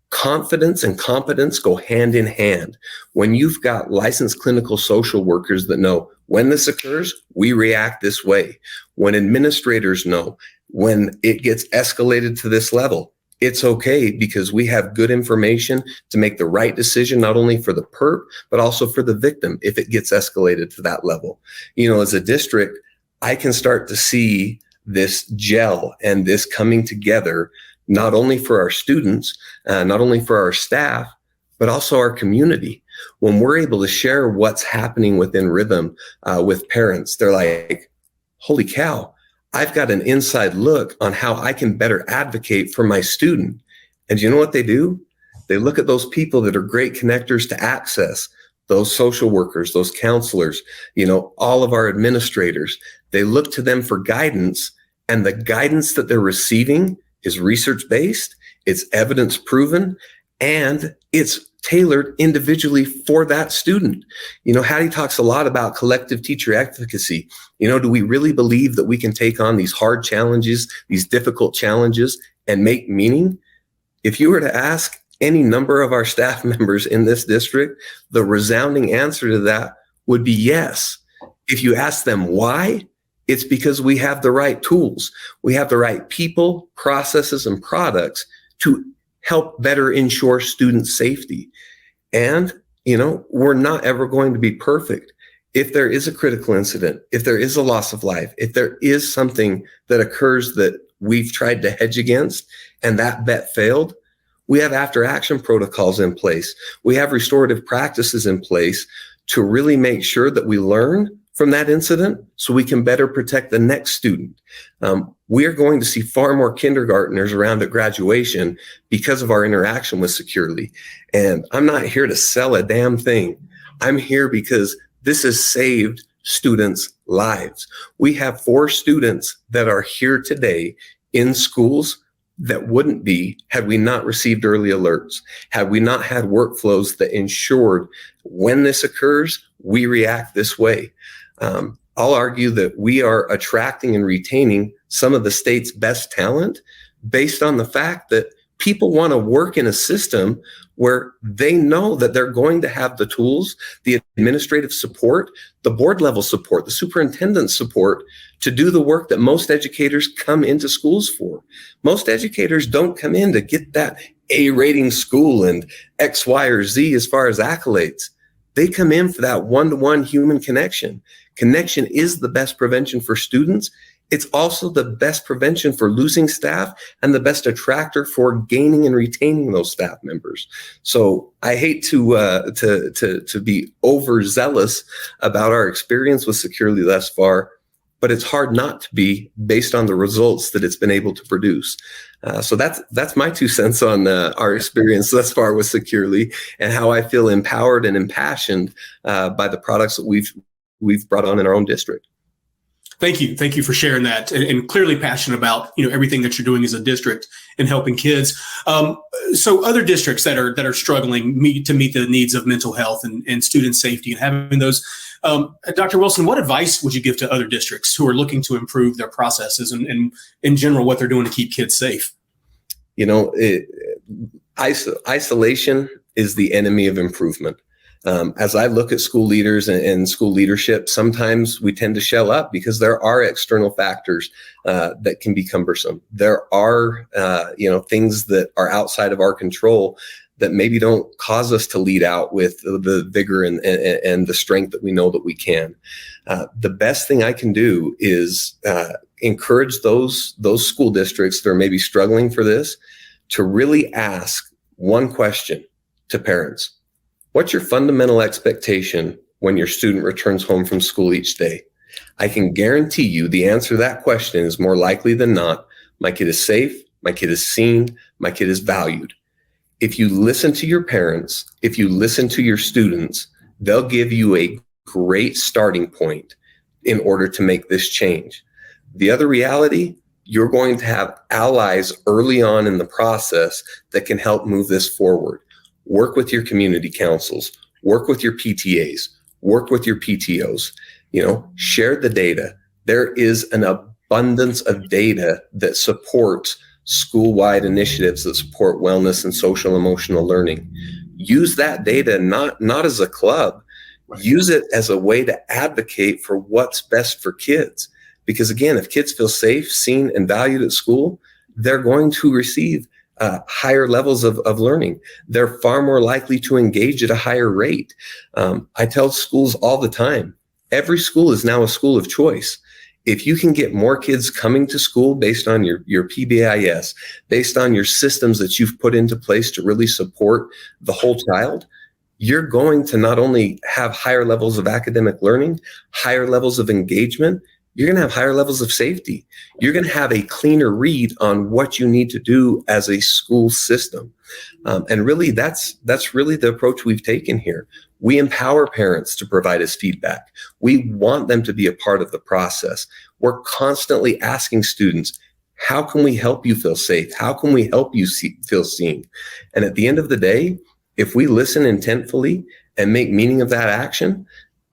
Confidence and competence go hand in hand. When you've got licensed clinical social workers that know when this occurs, we react this way. When administrators know when it gets escalated to this level, it's okay because we have good information to make the right decision, not only for the perp, but also for the victim if it gets escalated to that level. As a district, I can start to see this gel and this coming together, not only for our students, not only for our staff, but also our community. When we're able to share what's happening within Rhythm with parents, they're like, holy cow, I've got an inside look on how I can better advocate for my student. And you know what they do? They look at those people that are great connectors to access, those social workers, those counselors, all of our administrators. They look to them for guidance, and the guidance that they're receiving is research-based, it's evidence-proven, and it's tailored individually for that student. You know, Hattie talks a lot about collective teacher advocacy. You know, do we really believe that we can take on these hard challenges, these difficult challenges, and make meaning? If you were to ask any number of our staff members in this district, the resounding answer to that would be yes. If you ask them why, it's because we have the right tools. We have the right people, processes, and products to help better ensure student safety. And, you know, we're not ever going to be perfect. If there is a critical incident, if there is a loss of life, if there is something that occurs that we've tried to hedge against and that bet failed, we have after action protocols in place. We have restorative practices in place to really make sure that we learn from that incident so we can better protect the next student. We are going to see far more kindergartners around at graduation because of our interaction with Securely. And I'm not here to sell a damn thing. I'm here because this has saved students' lives. We have 4 students that are here today in schools that wouldn't be had we not received early alerts, had we not had workflows that ensured when this occurs, we react this way. I'll argue that we are attracting and retaining some of the state's best talent based on the fact that people want to work in a system where they know that they're going to have the tools, the administrative support, the board level support, the superintendent support to do the work that most educators come into schools for. Most educators don't come in to get that A rating school and X, Y, or Z as far as accolades. They come in for that one-to-one human connection. Connection is the best prevention for students. It's also the best prevention for losing staff and the best attractor for gaining and retaining those staff members. So I hate to be overzealous about our experience with Securely thus far, but it's hard not to be based on the results that it's been able to produce. So that's my 2 cents on our experience thus far with Securely and how I feel empowered and impassioned by the products that we've brought on in our own district. Thank you. Thank you for sharing that and clearly passionate about, you know, everything that you're doing as a district and helping kids. So other districts that are struggling to meet the needs of mental health and student safety and having those, Dr. Wilson, what advice would you give to other districts who are looking to improve their processes and in general, what they're doing to keep kids safe? You know, isolation is the enemy of improvement. As I look at school leaders and school leadership, sometimes we tend to shell up because there are external factors that can be cumbersome. There are, things that are outside of our control that maybe don't cause us to lead out with the vigor and the strength that we know that we can. The best thing I can do is encourage those school districts that are maybe struggling for this to really ask one question to parents. What's your fundamental expectation when your student returns home from school each day? I can guarantee you the answer to that question is more likely than not, my kid is safe, my kid is seen, my kid is valued. If you listen to your parents, if you listen to your students, they'll give you a great starting point in order to make this change. The other reality, you're going to have allies early on in the process that can help move this forward. Work with your community councils, work with your PTAs, work with your PTOs, share the data. There is an abundance of data that supports school-wide initiatives that support wellness and social emotional learning. Use that data not as a club, use it as a way to advocate for what's best for kids. Because again, if kids feel safe, seen, and valued at school, they're going to receive higher levels of learning. They're far more likely to engage at a higher rate. I tell schools all the time, every school is now a school of choice. If you can get more kids coming to school based on your PBIS, based on your systems that you've put into place to really support the whole child, you're going to not only have higher levels of academic learning, higher levels of engagement, you're going to have higher levels of safety. You're going to have a cleaner read on what you need to do as a school system. And really, that's really the approach we've taken here. We empower parents to provide us feedback. We want them to be a part of the process. We're constantly asking students, how can we help you feel safe? How can we help you feel seen? And at the end of the day, if we listen intentfully and make meaning of that action,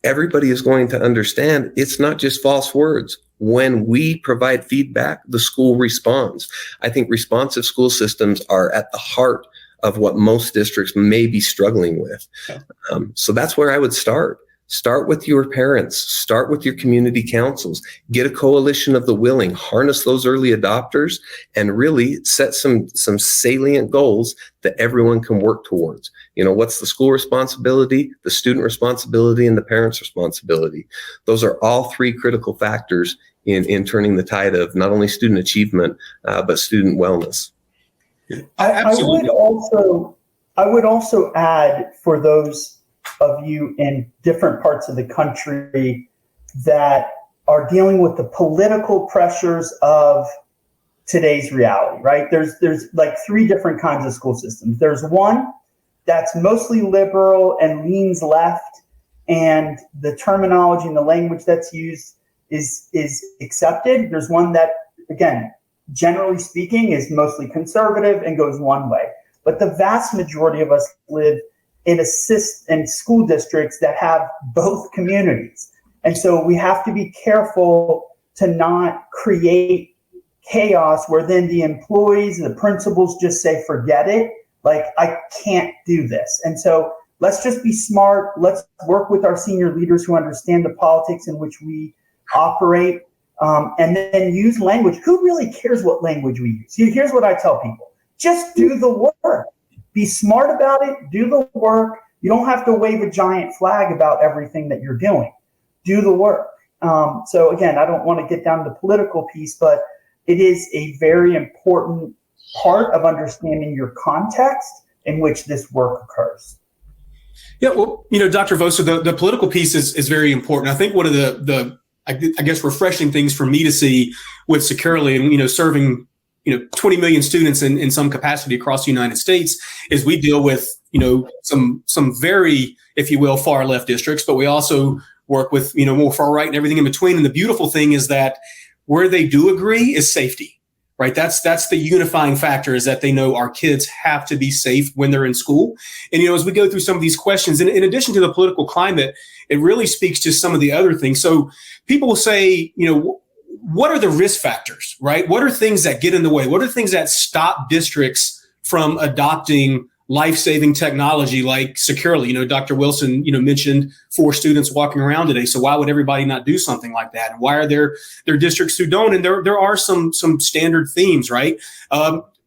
everybody is going to understand it's not just false words. When we provide feedback, the school responds. I think responsive school systems are at the heart of what most districts may be struggling with. So that's where I would start. Start with your parents, start with your community councils, get a coalition of the willing, harness those early adopters, and really set some salient goals that everyone can work towards. You know, what's the school responsibility, the student responsibility, and the parents' responsibility? Those are all three critical factors in turning the tide of not only student achievement, but student wellness. I would also add, for those of you in different parts of the country that are dealing with the political pressures of today's reality, right? There's like three different kinds of school systems. There's one that's mostly liberal and leans left, and the terminology and the language that's used is accepted. There's one that, again, generally speaking, is mostly conservative and goes one way. But the vast majority of us live in school districts that have both communities. And so we have to be careful to not create chaos where then the employees, the principals just say, forget it. Like, I can't do this. And so let's just be smart. Let's work with our senior leaders who understand the politics in which we operate, and then use language. Who really cares what language we use? Here's what I tell people. Just do the work. Be smart about it. Do the work. You don't have to wave a giant flag about everything that you're doing. Do the work. So again, I don't want to get down to the political piece, but it is a very important part of understanding your context in which this work occurs. Yeah, well, Dr. Vosa, the political piece is very important. I think one of the I guess refreshing things for me to see with Securely and serving 20 million students in some capacity across the United States is we deal with some very, if you will, far left districts, but we also work with more far right and everything in between. And the beautiful thing is that where they do agree is safety. Right. That's the unifying factor, is that they know our kids have to be safe when they're in school. And, as we go through some of these questions, in addition to the political climate, it really speaks to some of the other things. So people will say, what are the risk factors, right? What are things that get in the way? What are things that stop districts from adopting life-saving technology like Securely? Dr. Wilson, mentioned 4 students walking around today. So why would everybody not do something like that? And why are there districts who don't? And there are some standard themes, right?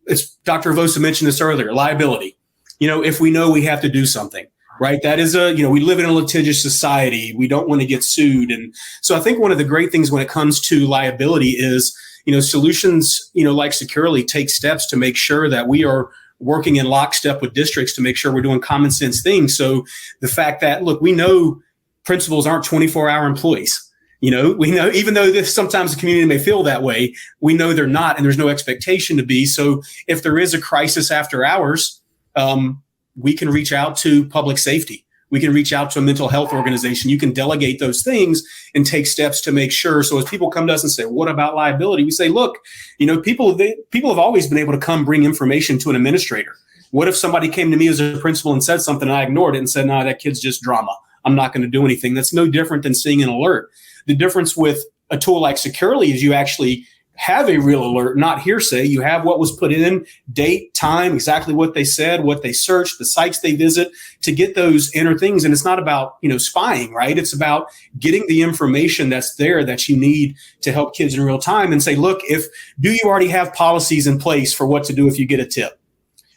It's Dr. Vosa mentioned this earlier, liability. If we know we have to do something, right? That is we live in a litigious society. We don't want to get sued. And so I think one of the great things when it comes to liability is, solutions, like Securely take steps to make sure that we are working in lockstep with districts to make sure we're doing common sense things. So the fact that, look, we know principals aren't 24-hour employees. We know, even though sometimes the community may feel that way, we know they're not, and there's no expectation to be. So if there is a crisis after hours, we can reach out to public safety. We can reach out to a mental health organization. You can delegate those things and take steps to make sure. So as people come to us and say, what about liability? We say, look, people have always been able to come bring information to an administrator. What if somebody came to me as a principal and said something and I ignored it and said, no, that kid's just drama. I'm not going to do anything. That's no different than seeing an alert. The difference with a tool like Securely is you actually have a real alert, not hearsay. You have what was put in, date, time, exactly what they said, what they searched, the sites they visit, to get those inner things. And it's not about, spying, right? It's about getting the information that's there that you need to help kids in real time and say, look, do you already have policies in place for what to do if you get a tip?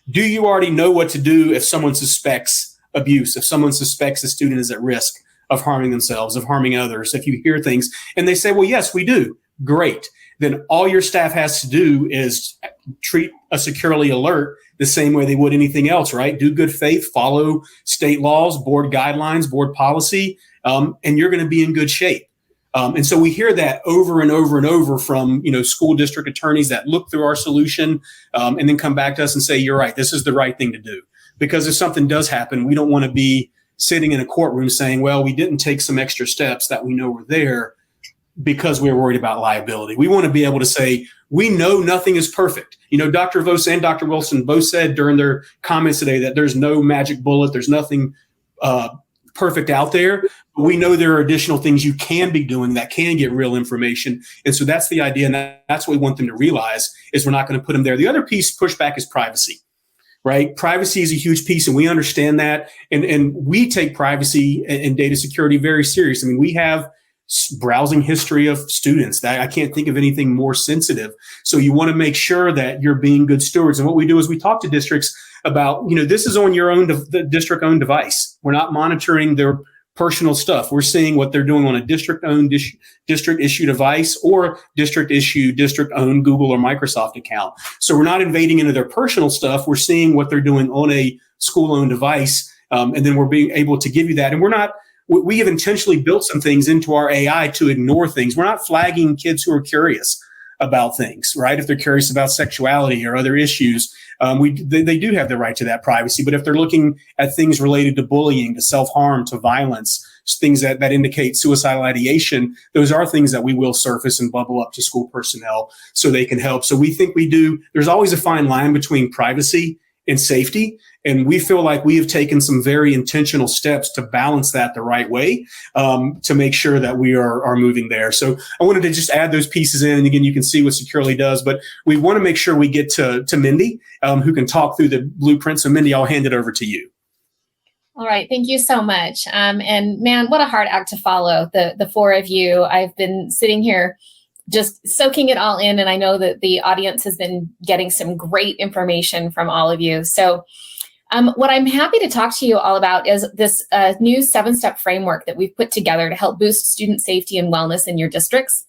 Do you already know what to do if someone suspects abuse, if someone suspects a student is at risk of harming themselves, of harming others, if you hear things? And they say, well, yes, we do. Great. Then all your staff has to do is treat a Securely alert the same way they would anything else, right? Do good faith, follow state laws, board guidelines, board policy, and you're going to be in good shape. And so we hear that over and over and over from, school district attorneys that look through our solution and then come back to us and say, you're right, this is the right thing to do. Because if something does happen, we don't want to be sitting in a courtroom saying, well, we didn't take some extra steps that we know were there. because we're worried about liability. We want to be able to say, we know nothing is perfect. Dr. Vos and Dr. Wilson both said during their comments today that there's no magic bullet. There's nothing perfect out there. But we know there are additional things you can be doing that can get real information. And so that's the idea. And that's what we want them to realize is we're not going to put them there. The other piece pushback is privacy, right? Privacy is a huge piece, and we understand that. And we take privacy and data security very serious. I mean, we have browsing history of students that I can't think of anything more sensitive. So you want to make sure that you're being good stewards. And what we do is we talk to districts about, this is on your own, the district owned device. We're not monitoring their personal stuff. We're seeing what they're doing on a district owned, district issue device or district owned Google or Microsoft account. So we're not invading into their personal stuff. We're seeing what they're doing on a school owned device. And then we're being able to give you that. And we have intentionally built some things into our AI to ignore things. We're not flagging kids who are curious about things, right? If they're curious about sexuality or other issues, they do have the right to that privacy. But if they're looking at things related to bullying, to self-harm, to violence, things that indicate suicidal ideation, those are things that we will surface and bubble up to school personnel so they can help. So we think there's always a fine line between privacy and safety. And we feel like we have taken some very intentional steps to balance that the right way, to make sure that we are moving there. So I wanted to just add those pieces in. And again, you can see what Securely does, but we want to make sure we get to Mindy, who can talk through the blueprint. So Mindy, I'll hand it over to you. All right. Thank you so much. And man, what a hard act to follow, the four of you. I've been sitting here just soaking it all in. And I know that the audience has been getting some great information from all of you. So what I'm happy to talk to you all about is this new 7-step framework that we've put together to help boost student safety and wellness in your districts.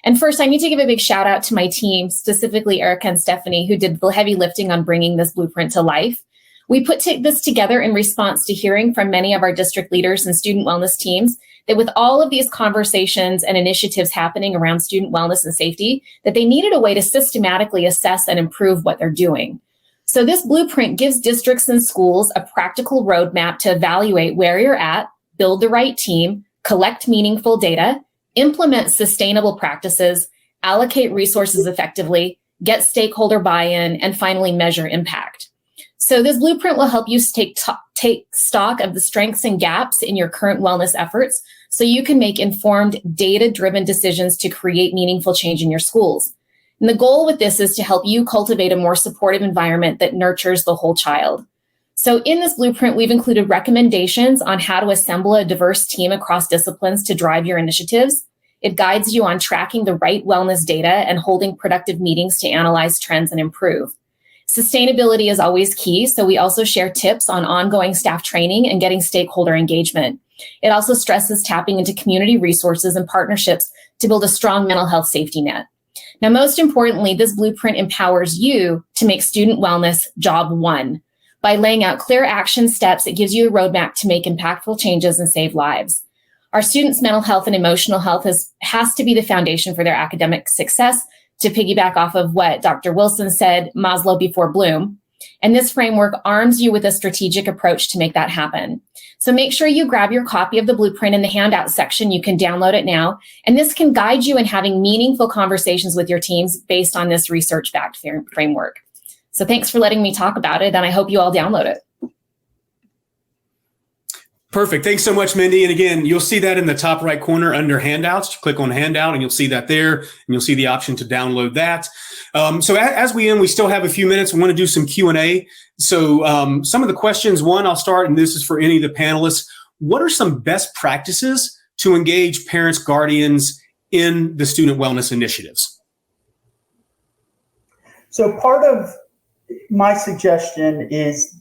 And first, I need to give a big shout out to my team, specifically Erica and Stephanie, who did the heavy lifting on bringing this blueprint to life. We put this together in response to hearing from many of our district leaders and student wellness teams that with all of these conversations and initiatives happening around student wellness and safety, that they needed a way to systematically assess and improve what they're doing. So this blueprint gives districts and schools a practical roadmap to evaluate where you're at, build the right team, collect meaningful data, implement sustainable practices, allocate resources effectively, get stakeholder buy-in, and finally measure impact. So this blueprint will help you take stock of the strengths and gaps in your current wellness efforts so you can make informed, data-driven decisions to create meaningful change in your schools. And the goal with this is to help you cultivate a more supportive environment that nurtures the whole child. So in this blueprint, we've included recommendations on how to assemble a diverse team across disciplines to drive your initiatives. It guides you on tracking the right wellness data and holding productive meetings to analyze trends and improve. Sustainability is always key, so we also share tips on ongoing staff training and getting stakeholder engagement. It also stresses tapping into community resources and partnerships to build a strong mental health safety net. Now, most importantly, this blueprint empowers you to make student wellness job one. By laying out clear action steps, it gives you a roadmap to make impactful changes and save lives. Our students' mental health and emotional health has to be the foundation for their academic success. To piggyback off of what Dr. Wilson said, Maslow before Bloom. And this framework arms you with a strategic approach to make that happen. So make sure you grab your copy of the blueprint in the handout section. You can download it now. And this can guide you in having meaningful conversations with your teams based on this research-backed framework. So thanks for letting me talk about it, and I hope you all download it. Perfect. Thanks so much, Mindy. And again, you'll see that in the top right corner under handouts. Click on handout and you'll see that there, and you'll see the option to download that. So as we end, we still have a few minutes. We want to do some Q&A. So some of the questions, one, I'll start, and this is for any of the panelists. What are some best practices to engage parents, guardians in the student wellness initiatives? So part of my suggestion is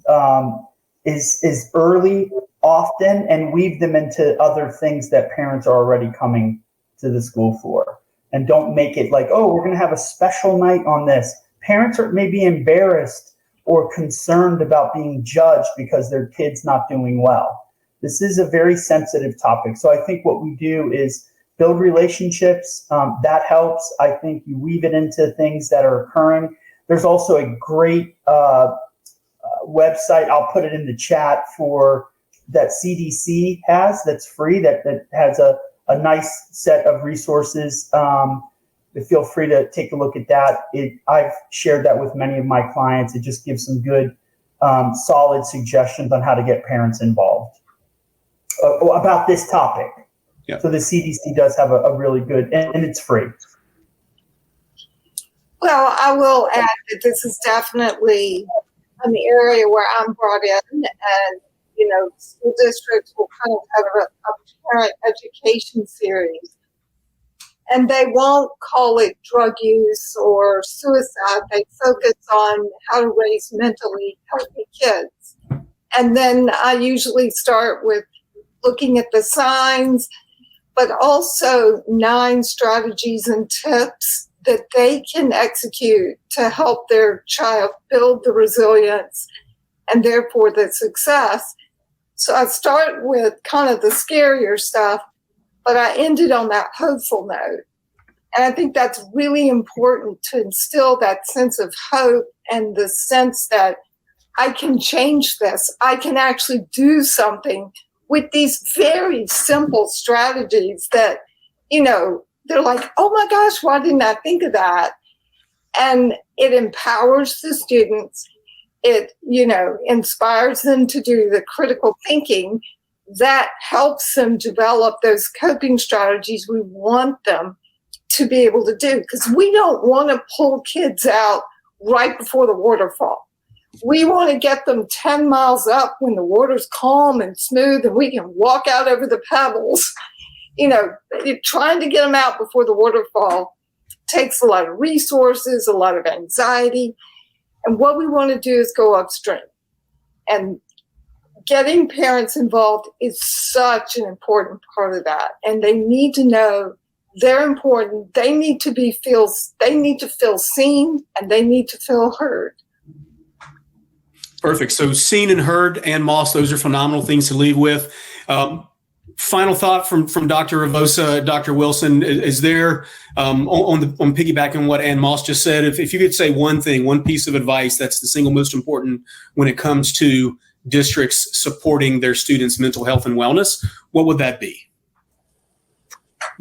early, often, and weave them into other things that parents are already coming to the school for. And don't make it like, oh, we're going to have a special night on this. Parents are maybe embarrassed or concerned about being judged because their kid's not doing well. This is a very sensitive topic. So I think what we do is build relationships. That helps. I think you weave it into things that are occurring. There's also a great website. I'll put it in the chat for that CDC has, that's free, that has a a nice set of resources. Feel free to take a look at that. I've shared that with many of my clients. It just gives some good, solid suggestions on how to get parents involved about this topic. Yeah. So the CDC does have a really good, and it's free. Well, I will add that this is definitely an area where I'm brought in, and school districts will kind of have a parent education series. And they won't call it drug use or suicide. They focus on how to raise mentally healthy kids. And then I usually start with looking at the signs, but also 9 strategies and tips that they can execute to help their child build the resilience and therefore the success. So I start with kind of the scarier stuff, but I ended on that hopeful note. And I think that's really important to instill that sense of hope and the sense that I can change this. I can actually do something with these very simple strategies that, they're like, oh my gosh, why didn't I think of that? And it empowers the students. It, inspires them to do the critical thinking that helps them develop those coping strategies we want them to be able to do. Because we don't want to pull kids out right before the waterfall. We want to get them 10 miles up when the water's calm and smooth and we can walk out over the pebbles. Trying to get them out before the waterfall takes a lot of resources, a lot of anxiety. And what we want to do is go upstream. And getting parents involved is such an important part of that. And they need to know they're important. They need to feel seen, and they need to feel heard. Perfect. So seen and heard, Ann Moss, those are phenomenal things to leave with. Final thought from Dr. Ravosa, Dr. Wilson, is there on piggybacking what Ann Moss just said, if you could say one piece of advice that's the single most important when it comes to districts supporting their students' mental health and wellness, what would that be?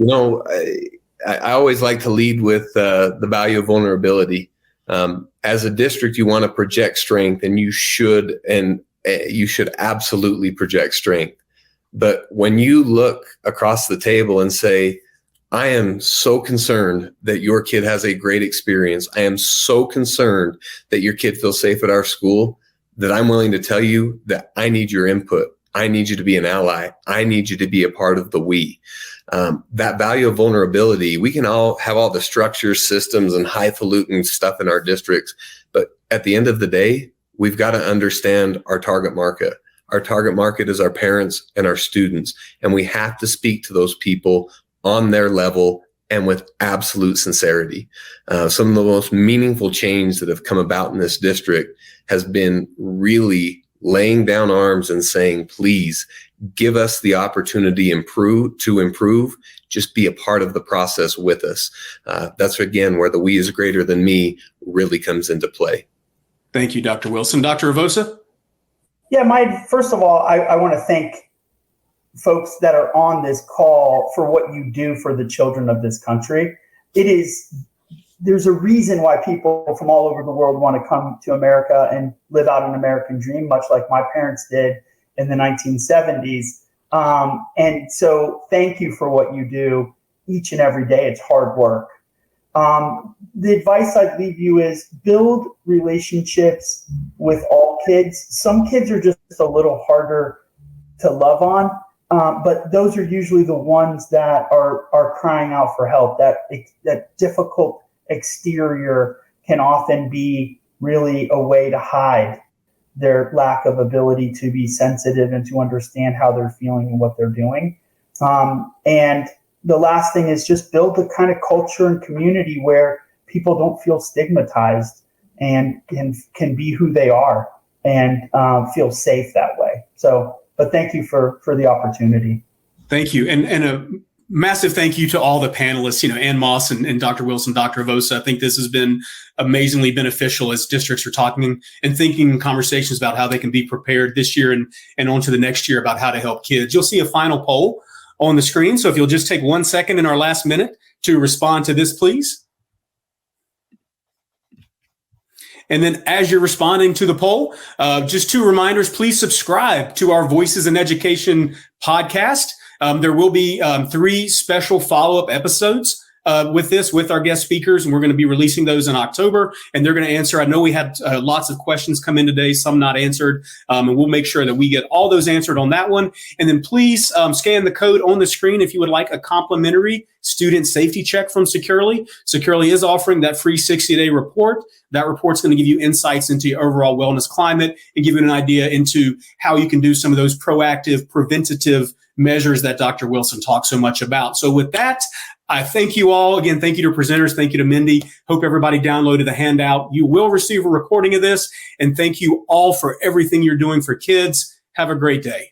I always like to lead with the value of vulnerability. As a district, you want to project strength, and you should absolutely project strength. But when you look across the table and say, I am so concerned that your kid has a great experience, I am so concerned that your kid feels safe at our school, that I'm willing to tell you that I need your input. I need you to be an ally. I need you to be a part of the we. That value of vulnerability, we can all have all the structures, systems, and highfalutin stuff in our districts. But at the end of the day, we've got to understand our target market. Our target market is our parents and our students. And we have to speak to those people on their level and with absolute sincerity. Some of the most meaningful change that have come about in this district has been really laying down arms and saying, please give us the opportunity to improve, just be a part of the process with us. That's, again, where the we is greater than me really comes into play. Thank you, Dr. Wilson. Dr. Ravosa? Yeah, first of all, I want to thank folks that are on this call for what you do for the children of this country. There's a reason why people from all over the world want to come to America and live out an American dream, much like my parents did in the 1970s. And so thank you for what you do each and every day. It's hard work. The advice I'd leave you is build relationships with all kids. Some kids are just a little harder to love on, but those are usually the ones that are crying out for help. That difficult exterior can often be really a way to hide their lack of ability to be sensitive and to understand how they're feeling and what they're doing. And the last thing is just build the kind of culture and community where people don't feel stigmatized and can be who they are and feel safe that way. But thank you for the opportunity. Thank you. And a massive thank you to all the panelists, Ann Moss and Dr. Wilson, Dr. Ravosa. I think this has been amazingly beneficial as districts are talking and thinking in conversations about how they can be prepared this year and on to the next year about how to help kids. You'll see a final poll on the screen. So if you'll just take 1 second in our last minute to respond to this, please. And then as you're responding to the poll, just 2 reminders, please subscribe to our Voices in Education podcast. There will be 3 special follow-up episodes with our guest speakers, and we're going to be releasing those in October, and they're going to answer. I know we had lots of questions come in today, some not answered, and we'll make sure that we get all those answered on that one. And then please scan the code on the screen if you would like a complimentary student safety check from Securely. Securely is offering that free 60-day report. That report's going to give you insights into your overall wellness climate and give you an idea into how you can do some of those proactive, preventative measures that Dr. Wilson talks so much about. So with that, I thank you all. Again, thank you to presenters. Thank you to Mindy. Hope everybody downloaded the handout. You will receive a recording of this. And thank you all for everything you're doing for kids. Have a great day.